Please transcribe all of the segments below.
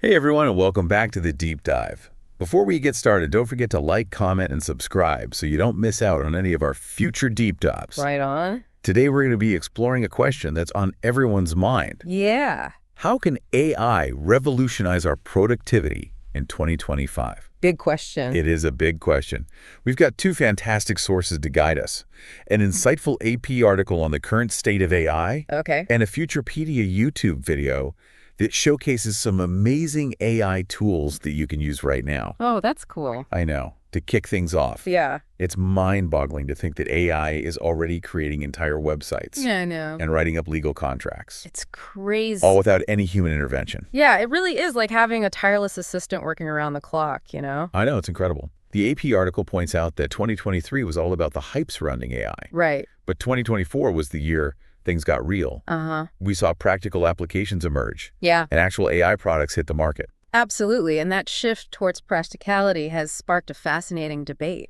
Hey everyone, and welcome back to the Deep Dive. Before we get started, don't forget to like, comment, and subscribe so you don't miss out on any of our future deep dives. Right on. Today we're going to be exploring a question that's on everyone's mind. Yeah. How can AI revolutionize our productivity in 2025? Big question. It is a big question. We've got two fantastic sources to guide us: an insightful AP article on the current state of AI, Okay. and a Futurepedia YouTube video that showcases some amazing AI tools that you can use right now. Oh, that's cool. I know. To kick things off, Yeah. it's mind-boggling to think that AI is already creating entire websites Yeah, I know. and writing up legal contracts, It's crazy. all without any human intervention. Yeah, it really is like having a tireless assistant working around the clock, you know? I know, it's incredible. The AP article points out that 2023 was all about the hype surrounding AI, Right. but 2024 was the year things got real. Uh-huh. We saw practical applications emerge, Yeah, and actual AI products hit the market. absolutely. And that shift towards practicality has sparked a fascinating debate.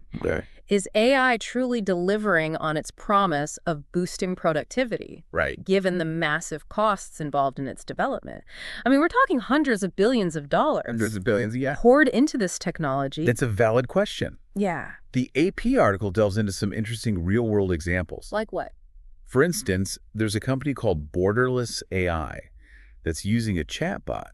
Is AI truly delivering on its promise of boosting productivity, Right. given the massive costs involved in its development? I mean, we're talking hundreds of billions of dollars Hundreds of billions, yeah. poured into this technology. That's a valid question. Yeah. The AP article delves into some interesting real-world examples. Like what? For instance, there's a company called Borderless AI that's using a chatbot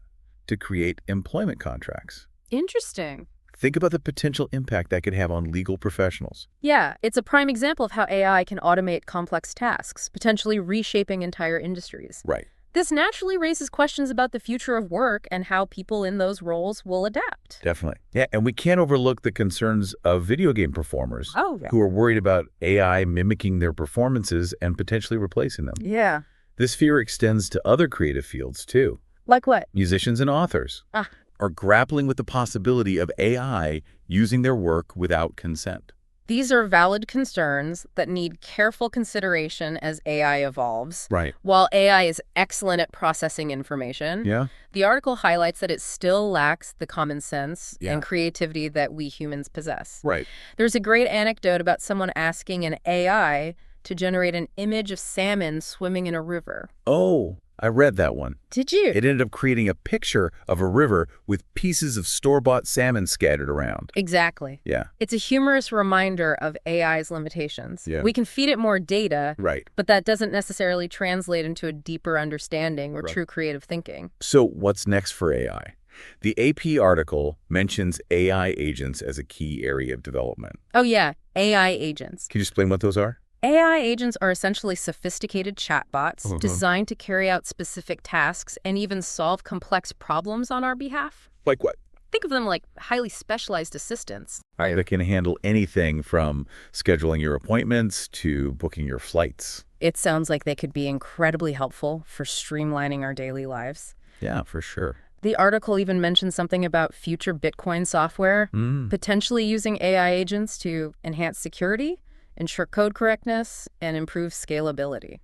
to create employment contracts. Interesting. Think about the potential impact that could have on legal professionals. Yeah, it's a prime example of how AI can automate complex tasks, potentially reshaping entire industries. Right. This naturally raises questions about the future of work and how people in those roles will adapt. Definitely. Yeah, and we can't overlook the concerns of video game performers Oh, yeah. who are worried about AI mimicking their performances and potentially replacing them. Yeah. This fear extends to other creative fields, too. Like what? Musicians and authors Ah. are grappling with the possibility of AI using their work without consent. These are valid concerns that need careful consideration as AI evolves. Right. While AI is excellent at processing information, Yeah. the article highlights that it still lacks the common sense Yeah. and creativity that we humans possess. Right. There's a great anecdote about someone asking an AI to generate an image of salmon swimming in a river. Oh, I read that one. Did you? It ended up creating a picture of a river with pieces of store-bought salmon scattered around. Exactly. Yeah. It's a humorous reminder of AI's limitations. Yeah. We can feed it more data, Right. but that doesn't necessarily translate into a deeper understanding or Right. true creative thinking. So what's next for AI? The AP article mentions AI agents as a key area of development. Oh yeah, AI agents. Can you explain what those are? AI agents are essentially sophisticated chatbots Uh-huh. designed to carry out specific tasks and even solve complex problems on our behalf. Like what? Think of them like highly specialized assistants. That can handle anything from scheduling your appointments to booking your flights. It sounds like they could be incredibly helpful for streamlining our daily lives. Yeah, for sure. The article even mentions something about future Bitcoin software, potentially using AI agents to enhance security, ensure code correctness, and improve scalability.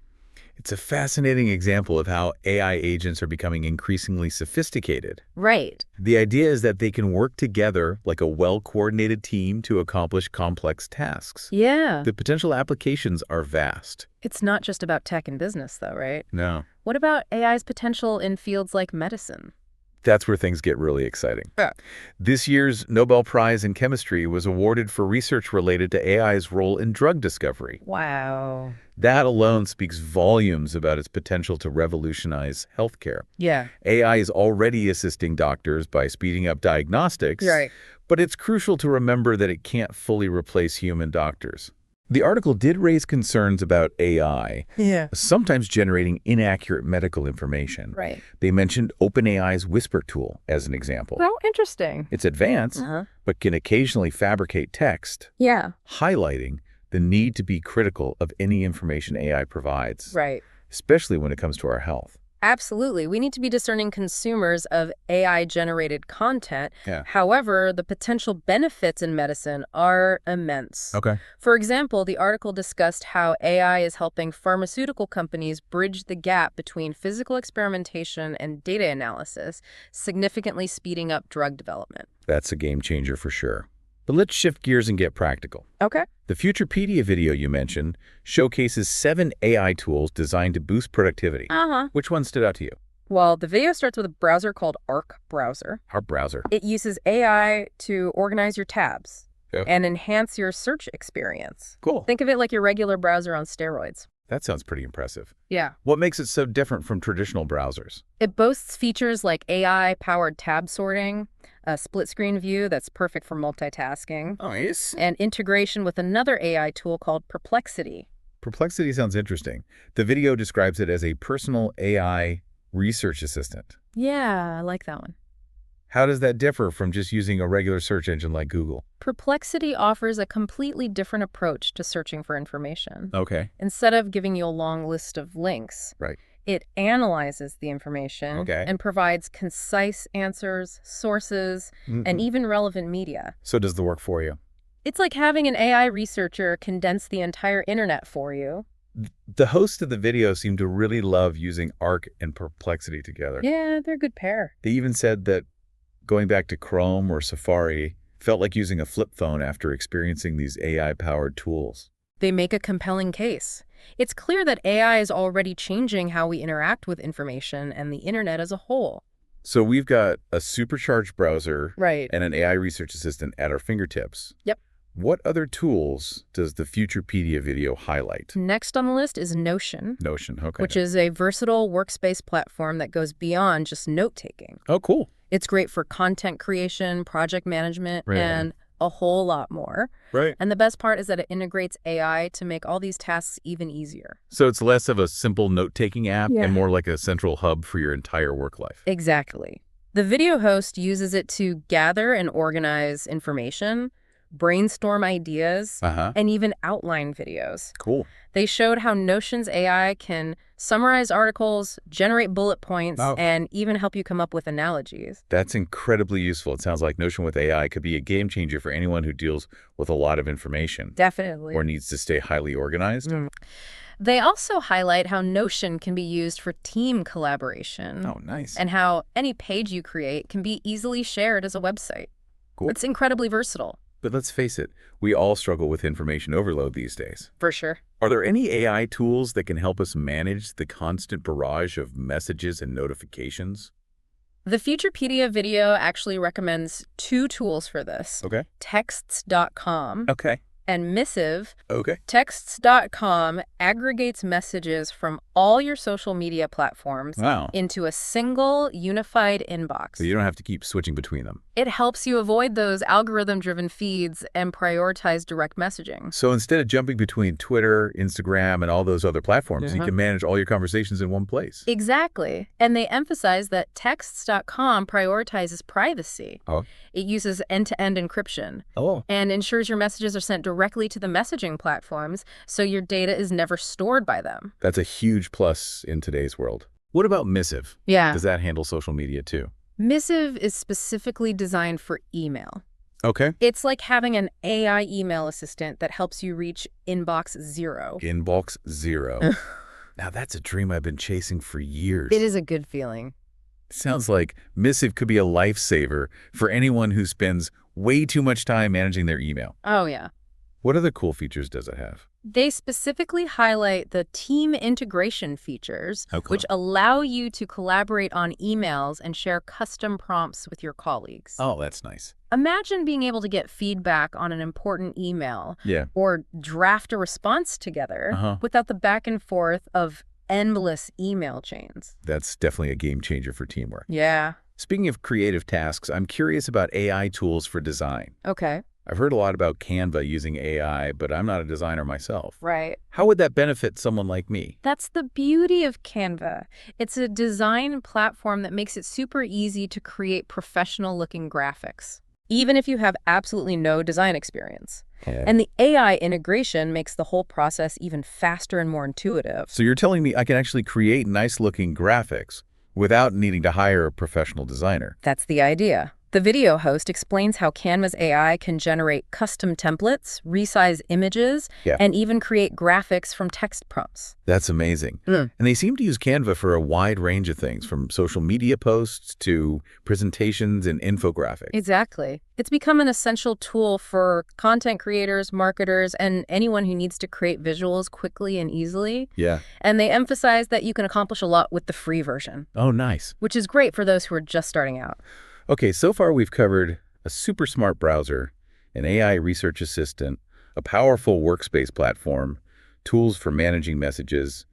It's a fascinating example of how AI agents are becoming increasingly sophisticated. Right. The idea is that they can work together like a well-coordinated team to accomplish complex tasks. Yeah. The potential applications are vast. It's not just about tech and business, though, right? No. What about AI's potential in fields like medicine? That's where things get really exciting. Yeah. This year's Nobel Prize in Chemistry was awarded for research related to AI's role in drug discovery. Wow. That alone speaks volumes about its potential to revolutionize healthcare. Yeah. AI is already assisting doctors by speeding up diagnostics, Right. but it's crucial to remember that it can't fully replace human doctors. The article did raise concerns about AI, sometimes generating inaccurate medical information. Right. They mentioned OpenAI's Whisper tool as an example. Oh, interesting. It's advanced, but can occasionally fabricate text, Yeah. highlighting the need to be critical of any information AI provides, Right. especially when it comes to our health. Absolutely. We need to be discerning consumers of AI-generated content. Yeah. However, the potential benefits in medicine are immense. Okay. For example, the article discussed how AI is helping pharmaceutical companies bridge the gap between physical experimentation and data analysis, significantly speeding up drug development. That's a game changer for sure. But let's shift gears and get practical. Okay. The Futurepedia video you mentioned showcases 7 AI tools designed to boost productivity. Uh-huh. Which one stood out to you? Well, the video starts with a browser called Arc Browser. Our browser. It uses AI to organize your tabs Yeah. and enhance your search experience. Cool. Think of it like your regular browser on steroids. That sounds pretty impressive. Yeah. What makes it so different from traditional browsers? It boasts features like AI-powered tab sorting, a split-screen view that's perfect for multitasking, Nice. and integration with another AI tool called Perplexity. Perplexity sounds interesting. The video describes it as a personal AI research assistant. Yeah, I like that one. How does that differ from just using a regular search engine like Google? Perplexity offers a completely different approach to searching for information. Okay. Instead of giving you a long list of links, Right. it analyzes the information Okay. and provides concise answers, sources, and even relevant media. So does the work for you? It's like having an AI researcher condense the entire internet for you. The hosts of the video seem to really love using Arc and Perplexity together. Yeah, they're a good pair. They even said that going back to Chrome or Safari felt like using a flip phone after experiencing these AI-powered tools. They make a compelling case. It's clear that AI is already changing how we interact with information and the internet as a whole. So we've got a supercharged browser Right. and an AI research assistant at our fingertips. Yep. What other tools does the Futurepedia video highlight? Next on the list is Notion, Notion, okay. which is a versatile workspace platform that goes beyond just note-taking. Oh, cool. It's great for content creation, project management, Right. and a whole lot more. Right. And the best part is that it integrates AI to make all these tasks even easier. So it's less of a simple note-taking app Yeah. and more like a central hub for your entire work life. Exactly. The video host uses it to gather and organize information, brainstorm ideas, and even outline videos. Cool. They showed how Notion's AI can summarize articles, generate bullet points, and even help you come up with analogies. That's incredibly useful. It sounds like Notion with AI could be a game changer for anyone who deals with a lot of information Definitely. or needs to stay highly organized. They also highlight how Notion can be used for team collaboration. Oh, nice. And how any page you create can be easily shared as a website. Cool. It's incredibly versatile. But let's face it, we all struggle with information overload these days. For sure. Are there any AI tools that can help us manage the constant barrage of messages and notifications? The Futurepedia video actually recommends 2 tools for this. Okay. Texts.com Okay. and Missive. Okay. Texts.com aggregates messages from all your social media platforms Wow. into a single unified inbox. So you don't have to keep switching between them. It helps you avoid those algorithm-driven feeds and prioritize direct messaging. So instead of jumping between Twitter, Instagram, and all those other platforms, you can manage all your conversations in one place. Exactly. And they emphasize that Texts.com prioritizes privacy. Oh. It uses end-to-end encryption and ensures your messages are sent directly to the messaging platforms, so your data is never stored by them. That's a huge plus in today's world. What about Missive? Yeah. Does that handle social media too? Missive is specifically designed for email. Okay. It's like having an AI email assistant that helps you reach inbox 0. Inbox 0. Now that's a dream I've been chasing for years. It is a good feeling. Sounds like Missive could be a lifesaver for anyone who spends way too much time managing their email. Oh, yeah. What other cool features does it have? They specifically highlight the team integration features, which allow you to collaborate on emails and share custom prompts with your colleagues. Oh, that's nice. Imagine being able to get feedback on an important email or draft a response together without the back and forth of endless email chains. That's definitely a game changer for teamwork. Yeah. Speaking of creative tasks, I'm curious about AI tools for design. Okay. I've heard a lot about Canva using AI, but I'm not a designer myself. Right. How would that benefit someone like me? That's the beauty of Canva. It's a design platform that makes it super easy to create professional-looking graphics, even if you have absolutely no design experience. And the AI integration makes the whole process even faster and more intuitive. So you're telling me I can actually create nice-looking graphics without needing to hire a professional designer? That's the idea. The video host explains how Canva's AI can generate custom templates, resize images, and even create graphics from text prompts. That's amazing. And they seem to use Canva for a wide range of things, from social media posts to presentations and infographics. Exactly. It's become an essential tool for content creators, marketers, and anyone who needs to create visuals quickly and easily. And they emphasize that you can accomplish a lot with the free version. Oh, nice. Which is great for those who are just starting out. Okay, so far we've covered a super smart browser, an AI research assistant, a powerful workspace platform, tools for managing messages,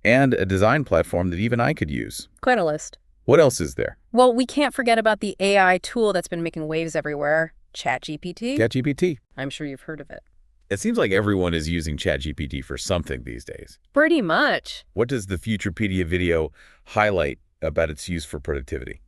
and a design platform that even I could use. Quite a list. What else is there? Well, we can't forget about the AI tool that's been making waves everywhere, ChatGPT. ChatGPT. I'm sure you've heard of it. It seems like everyone is using ChatGPT for something these days. Pretty much. What does the Futurepedia video highlight about its use for productivity?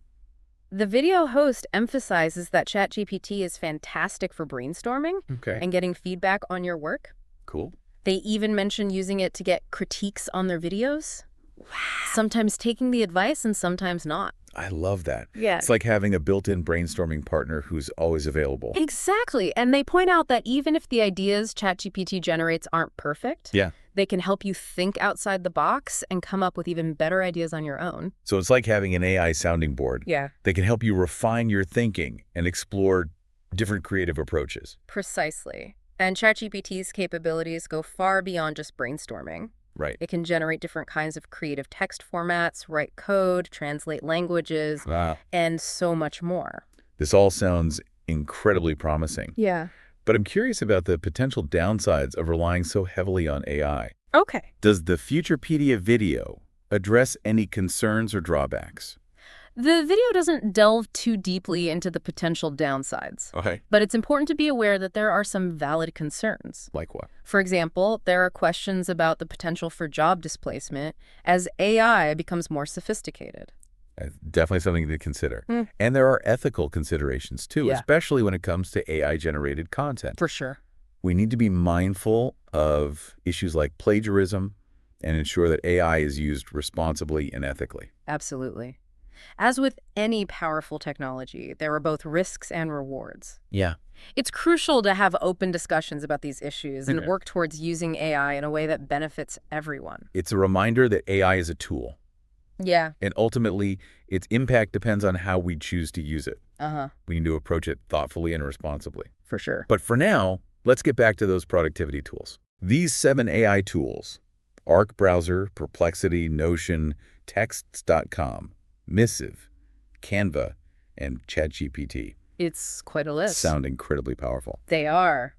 The video host emphasizes that ChatGPT is fantastic for brainstorming and getting feedback on your work. Cool. They even mention using it to get critiques on their videos. Wow. Sometimes taking the advice and sometimes not. I love that. Yeah. It's like having a built-in brainstorming partner who's always available. Exactly. And they point out that even if the ideas ChatGPT generates aren't perfect, they can help you think outside the box and come up with even better ideas on your own. So it's like having an AI sounding board. Yeah. They can help you refine your thinking and explore different creative approaches. Precisely. And ChatGPT's capabilities go far beyond just brainstorming. Right. It can generate different kinds of creative text formats, write code, translate languages, and so much more. This all sounds incredibly promising. Yeah. But I'm curious about the potential downsides of relying so heavily on AI. Okay. Does the Futurepedia video address any concerns or drawbacks? The video doesn't delve too deeply into the potential downsides. Okay. But it's important to be aware that there are some valid concerns. Like what? For example, there are questions about the potential for job displacement as AI becomes more sophisticated. Definitely something to consider. And there are ethical considerations, too, especially when it comes to AI-generated content. For sure. We need to be mindful of issues like plagiarism and ensure that AI is used responsibly and ethically. Absolutely. As with any powerful technology, there are both risks and rewards. Yeah. It's crucial to have open discussions about these issues and work towards using AI in a way that benefits everyone. It's a reminder that AI is a tool. Yeah. And ultimately, its impact depends on how we choose to use it. We need to approach it thoughtfully and responsibly. For sure. But for now, let's get back to those productivity tools. These 7 AI tools, Arc Browser, Perplexity, Notion, Texts.com, Missive, Canva, and ChatGPT. It's quite a list. Sound incredibly powerful. They are.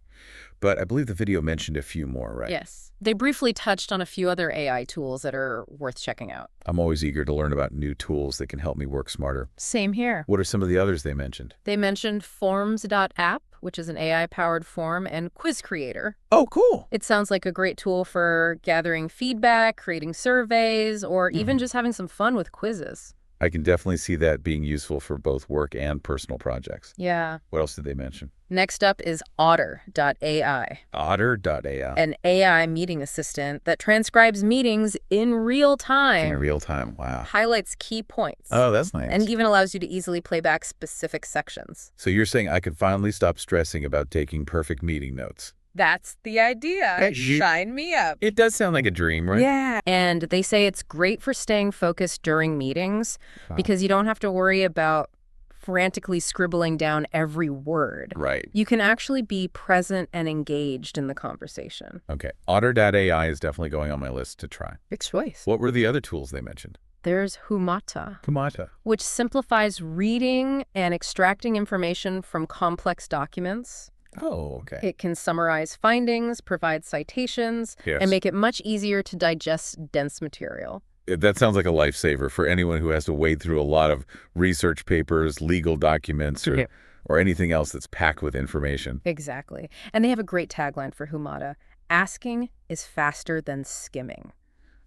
But I believe the video mentioned a few more, right? Yes. They briefly touched on a few other AI tools that are worth checking out. I'm always eager to learn about new tools that can help me work smarter. Same here. What are some of the others they mentioned? They mentioned Forms.app, which is an AI-powered form, and Quiz Creator. Oh, cool. It sounds like a great tool for gathering feedback, creating surveys, or even just having some fun with quizzes. I can definitely see that being useful for both work and personal projects. Yeah. What else did they mention? Next up is Otter.ai. Otter.ai. An AI meeting assistant that transcribes meetings in real time. In real time, wow. Highlights key points. Oh, that's nice. And even allows you to easily play back specific sections. So you're saying I could finally stop stressing about taking perfect meeting notes? That's the idea. Shine me up. It does sound like a dream, right? Yeah. And they say it's great for staying focused during meetings because you don't have to worry about frantically scribbling down every word. Right. You can actually be present and engaged in the conversation. Okay. Otter.ai is definitely going on my list to try. Good choice. What were the other tools they mentioned? There's Humata. Humata. Which simplifies reading and extracting information from complex documents. Oh, okay. It can summarize findings, provide citations, and make it much easier to digest dense material. That sounds like a lifesaver for anyone who has to wade through a lot of research papers, legal documents, or anything else that's packed with information. Exactly. And they have a great tagline for Humata. Asking is faster than skimming.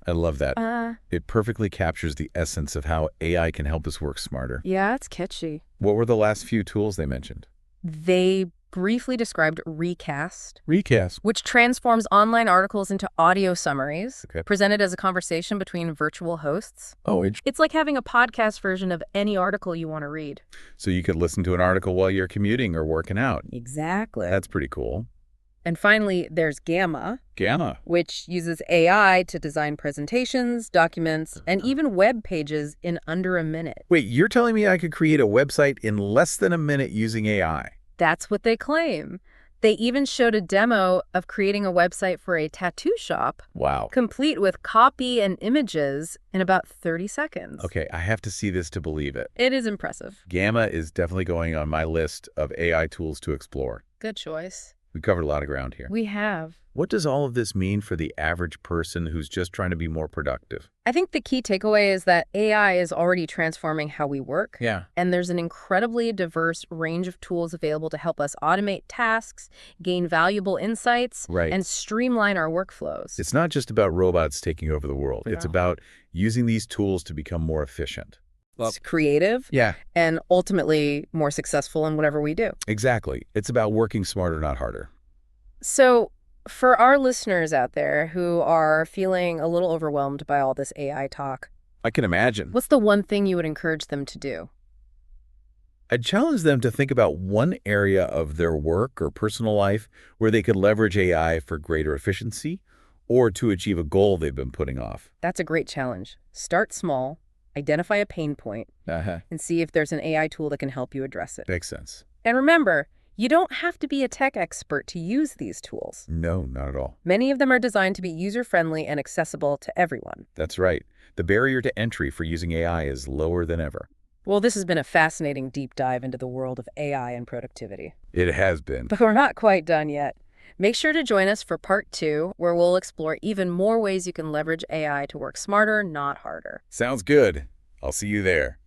I love that. It perfectly captures the essence of how AI can help us work smarter. Yeah, it's catchy. What were the last few tools they mentioned? They briefly described Recast, Recast. which transforms online articles into audio summaries, Okay. presented as a conversation between virtual hosts. Oh, It's like having a podcast version of any article you want to read. so you could listen to an article while you're commuting or working out. Exactly. That's pretty cool. And finally, there's Gamma, Gamma. which uses AI to design presentations, documents, and even web pages in under a minute. Wait, you're telling me I could create a website in less than a minute using AI? That's what they claim. They even showed a demo of creating a website for a tattoo shop, Wow. complete with copy and images in about 30 seconds. Okay, I have to see this to believe it. It is impressive. Gamma is definitely going on my list of AI tools to explore. Good choice. We covered a lot of ground here. We have. What does all of this mean for the average person who's just trying to be more productive? I think the key takeaway is that AI is already transforming how we work. Yeah. And there's an incredibly diverse range of tools available to help us automate tasks, gain valuable insights, Right. and streamline our workflows. It's not just about robots taking over the world. It's No. about using these tools to become more efficient. It's creative Yeah. and ultimately more successful in whatever we do. Exactly. It's about working smarter, not harder. So for our listeners out there who are feeling a little overwhelmed by all this AI talk, I can imagine. what's the one thing you would encourage them to do? I'd challenge them to think about one area of their work or personal life where they could leverage AI for greater efficiency or to achieve a goal they've been putting off. That's a great challenge. Start small, identify a pain point, Uh-huh. and see if there's an AI tool that can help you address it. Makes sense. And remember, you don't have to be a tech expert to use these tools. No, not at all. Many of them are designed to be user-friendly and accessible to everyone. That's right. The barrier to entry for using AI is lower than ever. Well, this has been a fascinating deep dive into the world of AI and productivity. It has been. But we're not quite done yet. Make sure to join us for part 2, where we'll explore even more ways you can leverage AI to work smarter, not harder. Sounds good. I'll see you there.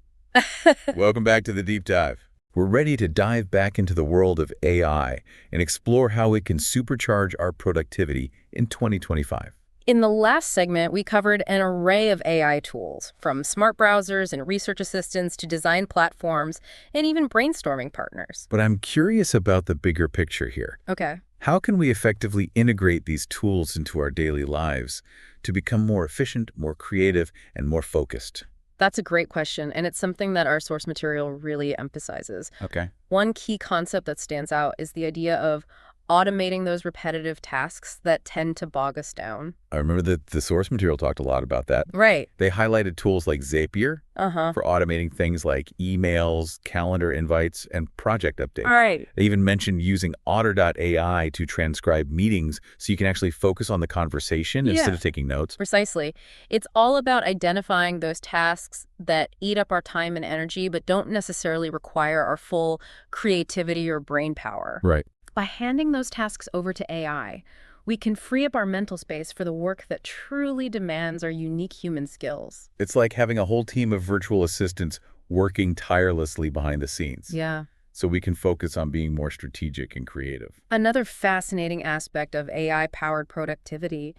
Welcome back to the Deep Dive. We're ready to dive back into the world of AI and explore how it can supercharge our productivity in 2025. In the last segment, we covered an array of AI tools, from smart browsers and research assistants to design platforms and even brainstorming partners. But I'm curious about the bigger picture here. Okay. How can we effectively integrate these tools into our daily lives to become more efficient, more creative, and more focused? That's a great question, and it's something that our source material really emphasizes. Okay. One key concept that stands out is the idea of automating those repetitive tasks that tend to bog us down. I remember that the source material talked a lot about that. Right. They highlighted tools like Zapier Uh-huh. for automating things like emails, calendar invites, and project updates. All right. They even mentioned using Otter.ai to transcribe meetings so you can actually focus on the conversation instead Yeah. of taking notes. Precisely. It's all about identifying those tasks that eat up our time and energy, but don't necessarily require our full creativity or brain power. Right. By handing those tasks over to AI, we can free up our mental space for the work that truly demands our unique human skills. It's like having a whole team of virtual assistants working tirelessly behind the scenes. Yeah. So we can focus on being more strategic and creative. Another fascinating aspect of AI-powered productivity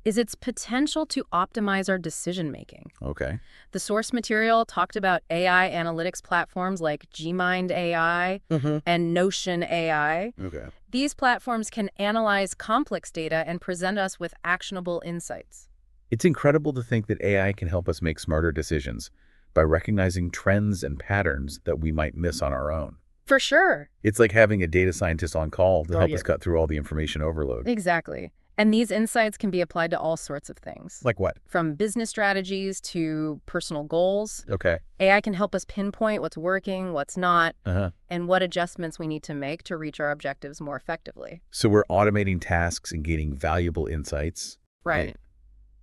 is its potential to optimize our decision-making. Okay. The source material talked about AI analytics platforms like Gmind AI and Notion AI. Okay. These platforms can analyze complex data and present us with actionable insights. It's incredible to think that AI can help us make smarter decisions by recognizing trends and patterns that we might miss on our own. For sure. It's like having a data scientist on call to help Right. us cut through all the information overload. Exactly. And these insights can be applied to all sorts of things. Like what? From business strategies to personal goals, Okay. AI can help us pinpoint what's working, what's not, Uh-huh. and what adjustments we need to make to reach our objectives more effectively. So we're automating tasks and gaining valuable insights. Right.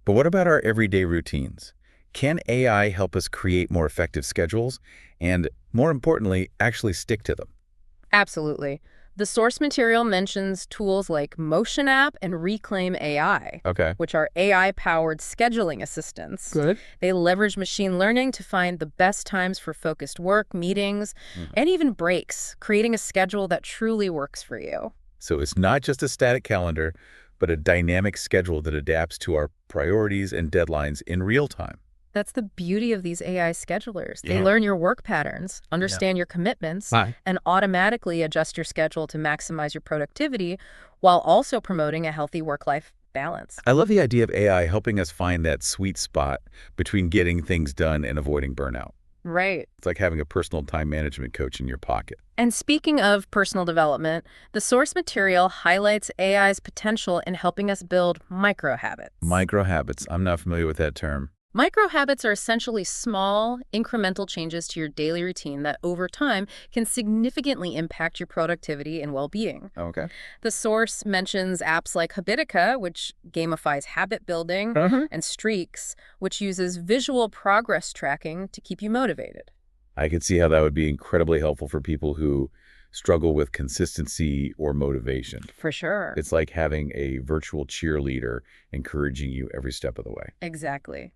But what about our everyday routines? Can AI help us create more effective schedules and, more importantly, actually stick to them? Absolutely. The source material mentions tools like Motion App and Reclaim AI, Okay. which are AI-powered scheduling assistants. Good. They leverage machine learning to find the best times for focused work, meetings, and even breaks, creating a schedule that truly works for you. So it's not just a static calendar, but a dynamic schedule that adapts to our priorities and deadlines in real time. That's the beauty of these AI schedulers. They Yeah. learn your work patterns, understand your commitments, Hi. and automatically adjust your schedule to maximize your productivity while also promoting a healthy work-life balance. I love the idea of AI helping us find that sweet spot between getting things done and avoiding burnout. Right. It's like having a personal time management coach in your pocket. And speaking of personal development, the source material highlights AI's potential in helping us build micro-habits. Micro-habits. I'm not familiar with that term. Micro-habits are essentially small, incremental changes to your daily routine that over time can significantly impact your productivity and well-being. Okay. The source mentions apps like Habitica, which gamifies habit building, and Streaks, which uses visual progress tracking to keep you motivated. I could see how that would be incredibly helpful for people who struggle with consistency or motivation. For sure. It's like having a virtual cheerleader encouraging you every step of the way. Exactly.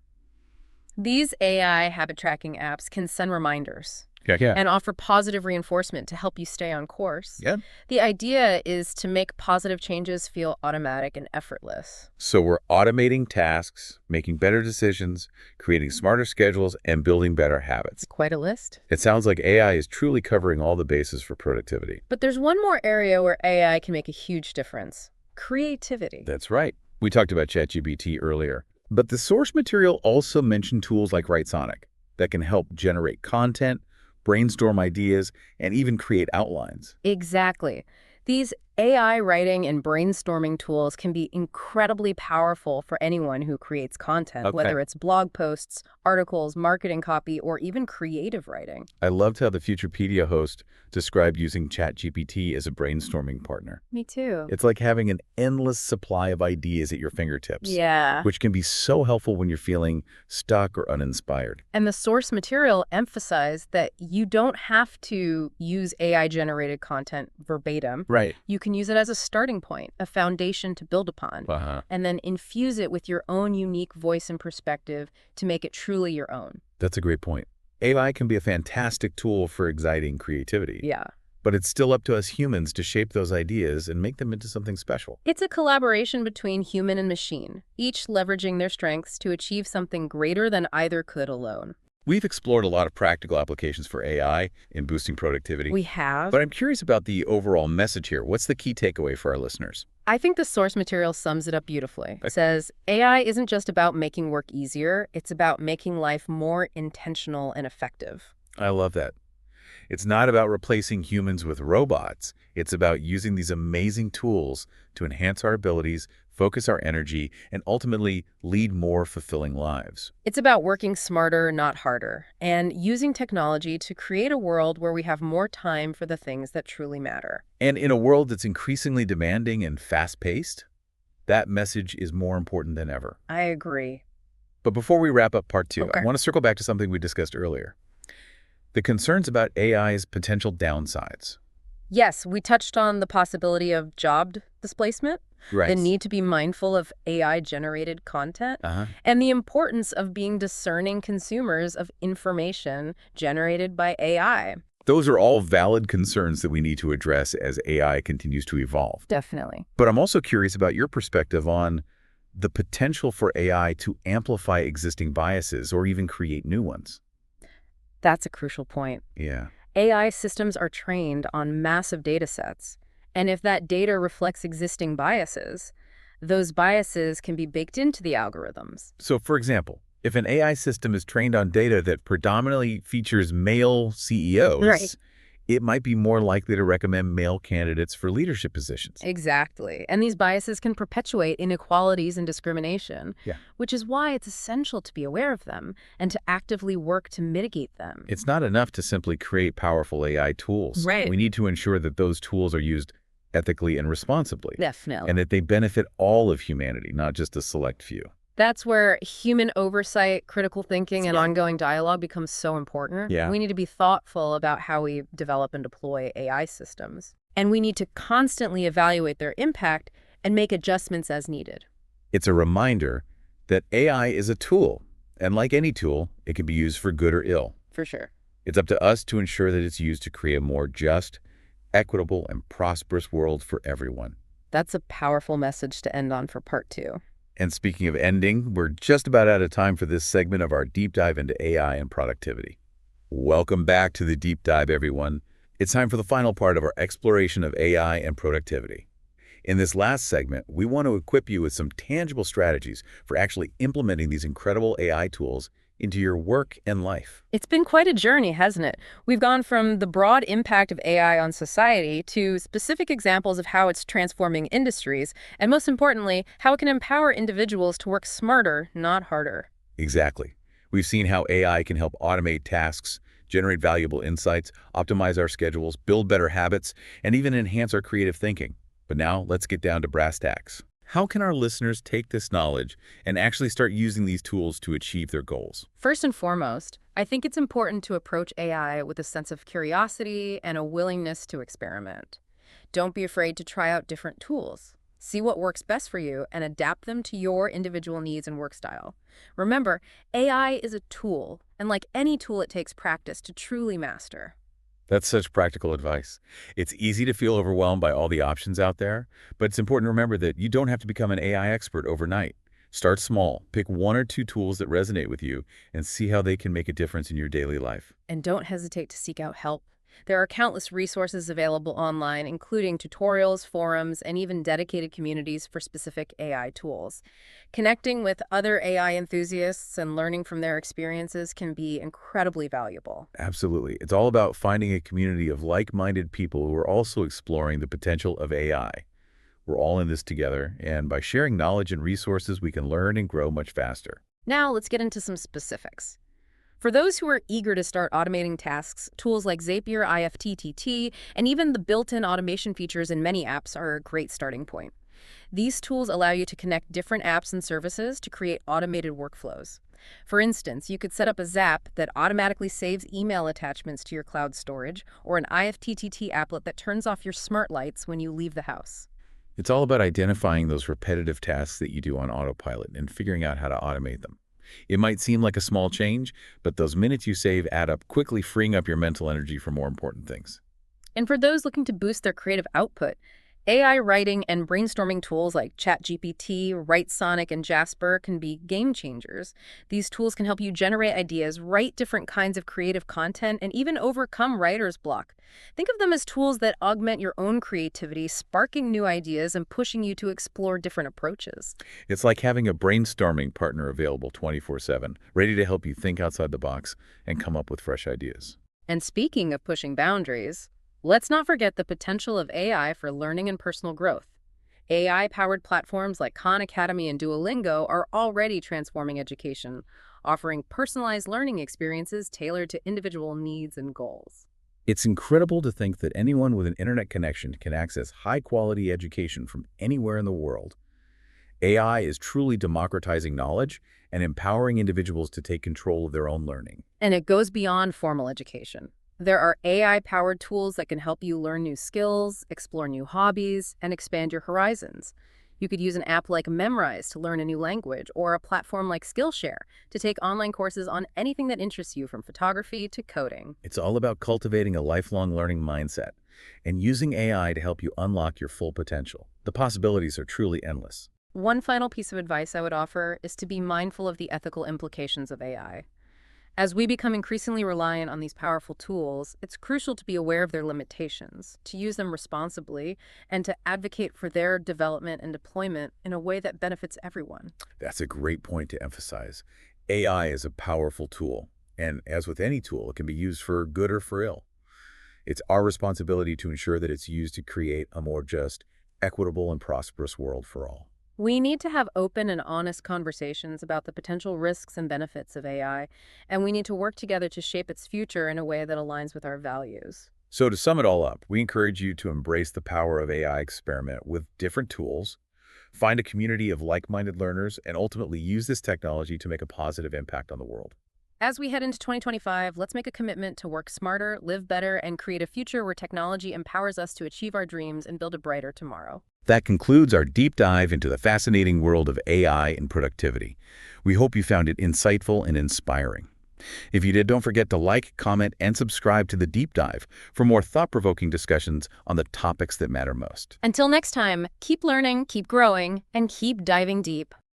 These AI habit tracking apps can send reminders Yeah. and offer positive reinforcement to help you stay on course. Yeah. The idea is to make positive changes feel automatic and effortless. So we're automating tasks, making better decisions, creating smarter schedules, and building better habits. It's quite a list. It sounds like AI is truly covering all the bases for productivity. But there's one more area where AI can make a huge difference: creativity. That's right. We talked about ChatGPT earlier. But the source material also mentioned tools like Writesonic that can help generate content, brainstorm ideas, and even create outlines. Exactly. These AI writing and brainstorming tools can be incredibly powerful for anyone who creates content, whether it's blog posts, articles, marketing copy, or even creative writing. I loved how the Futurepedia host described using ChatGPT as a brainstorming partner. Me too. It's like having an endless supply of ideas at your fingertips. Yeah. Which can be so helpful when you're feeling stuck or uninspired. And the source material emphasized that you don't have to use AI-generated content verbatim. Right. You can use it as a starting point, a foundation to build upon, and then infuse it with your own unique voice and perspective to make it truly your own. That's a great point. AI can be a fantastic tool for igniting creativity. Yeah. But it's still up to us humans to shape those ideas and make them into something special. It's a collaboration between human and machine, each leveraging their strengths to achieve something greater than either could alone. We've explored a lot of practical applications for AI in boosting productivity. We have. But I'm curious about the overall message here. What's the key takeaway for our listeners? I think the source material sums it up beautifully. It says, AI isn't just about making work easier, it's about making life more intentional and effective. I love that. It's not about replacing humans with robots. It's about using these amazing tools to enhance our abilities, focus our energy, and ultimately lead more fulfilling lives. It's about working smarter, not harder, and using technology to create a world where we have more time for the things that truly matter. And in a world that's increasingly demanding and fast-paced, that message is more important than ever. I agree. But before we wrap up part 2, I want to circle back to something we discussed earlier. The concerns about AI's potential downsides. Yes, we touched on the possibility of job displacement, the need to be mindful of AI-generated content, and the importance of being discerning consumers of information generated by AI. Those are all valid concerns that we need to address as AI continues to evolve. Definitely. But I'm also curious about your perspective on the potential for AI to amplify existing biases or even create new ones. That's a crucial point. Yeah. AI systems are trained on massive data sets, and if that data reflects existing biases, those biases can be baked into the algorithms. So, for example, if an AI system is trained on data that predominantly features male CEOs, it might be more likely to recommend male candidates for leadership positions. Exactly. And these biases can perpetuate inequalities and discrimination, which is why it's essential to be aware of them and to actively work to mitigate them. It's not enough to simply create powerful AI tools. We need to ensure that those tools are used ethically and responsibly. Definitely. And that they benefit all of humanity, not just a select few. That's where human oversight, critical thinking, and ongoing dialogue becomes so important. We need to be thoughtful about how we develop and deploy AI systems. And we need to constantly evaluate their impact and make adjustments as needed. It's a reminder that AI is a tool, and like any tool, it can be used for good or ill. For sure. It's up to us to ensure that it's used to create a more just, equitable, and prosperous world for everyone. That's a powerful message to end on for part 2. And speaking of ending, we're just about out of time for this segment of our deep dive into AI and productivity. Welcome back to the deep dive, everyone. It's time for the final part of our exploration of AI and productivity. In this last segment, we want to equip you with some tangible strategies for actually implementing these incredible AI tools into your work and life. It's been quite a journey, hasn't it? We've gone from the broad impact of AI on society to specific examples of how it's transforming industries, and most importantly, how it can empower individuals to work smarter, not harder. Exactly. We've seen how AI can help automate tasks, generate valuable insights, optimize our schedules, build better habits, and even enhance our creative thinking. But now let's get down to brass tacks. How can our listeners take this knowledge and actually start using these tools to achieve their goals? First and foremost, I think it's important to approach AI with a sense of curiosity and a willingness to experiment. Don't be afraid to try out different tools. See what works best for you and adapt them to your individual needs and work style. Remember, AI is a tool, and like any tool, it takes practice to truly master. That's such practical advice. It's easy to feel overwhelmed by all the options out there, but it's important to remember that you don't have to become an AI expert overnight. Start small, pick one or two tools that resonate with you, and see how they can make a difference in your daily life. And don't hesitate to seek out help. There are countless resources available online, including tutorials, forums, and even dedicated communities for specific AI tools. Connecting with other AI enthusiasts and learning from their experiences can be incredibly valuable. Absolutely. It's all about finding a community of like-minded people who are also exploring the potential of AI. We're all in this together, and by sharing knowledge and resources, we can learn and grow much faster. Now, let's get into some specifics. For those who are eager to start automating tasks, tools like Zapier, IFTTT, and even the built-in automation features in many apps are a great starting point. These tools allow you to connect different apps and services to create automated workflows. For instance, you could set up a Zap that automatically saves email attachments to your cloud storage, or an IFTTT applet that turns off your smart lights when you leave the house. It's all about identifying those repetitive tasks that you do on autopilot and figuring out how to automate them. It might seem like a small change, but those minutes you save add up, quickly freeing up your mental energy for more important things. And for those looking to boost their creative output, AI writing and brainstorming tools like ChatGPT, WriteSonic, and Jasper can be game changers. These tools can help you generate ideas, write different kinds of creative content, and even overcome writer's block. Think of them as tools that augment your own creativity, sparking new ideas and pushing you to explore different approaches. It's like having a brainstorming partner available 24/7, ready to help you think outside the box and come up with fresh ideas. And speaking of pushing boundaries, let's not forget the potential of AI for learning and personal growth. AI-powered platforms like Khan Academy and Duolingo are already transforming education, offering personalized learning experiences tailored to individual needs and goals. It's incredible to think that anyone with an internet connection can access high-quality education from anywhere in the world. AI is truly democratizing knowledge and empowering individuals to take control of their own learning. And it goes beyond formal education. There are AI-powered tools that can help you learn new skills, explore new hobbies, and expand your horizons. You could use an app like Memrise to learn a new language, or a platform like Skillshare to take online courses on anything that interests you, from photography to coding. It's all about cultivating a lifelong learning mindset and using AI to help you unlock your full potential. The possibilities are truly endless. One final piece of advice I would offer is to be mindful of the ethical implications of AI. As we become increasingly reliant on these powerful tools, it's crucial to be aware of their limitations, to use them responsibly, and to advocate for their development and deployment in a way that benefits everyone. That's a great point to emphasize. AI is a powerful tool, and as with any tool, it can be used for good or for ill. It's our responsibility to ensure that it's used to create a more just, equitable, and prosperous world for all. We need to have open and honest conversations about the potential risks and benefits of AI, and we need to work together to shape its future in a way that aligns with our values. So to sum it all up, we encourage you to embrace the power of AI, experiment with different tools, find a community of like-minded learners, and ultimately use this technology to make a positive impact on the world. As we head into 2025, let's make a commitment to work smarter, live better, and create a future where technology empowers us to achieve our dreams and build a brighter tomorrow. That concludes our deep dive into the fascinating world of AI and productivity. We hope you found it insightful and inspiring. If you did, don't forget to like, comment, and subscribe to the deep dive for more thought-provoking discussions on the topics that matter most. Until next time, keep learning, keep growing, and keep diving deep.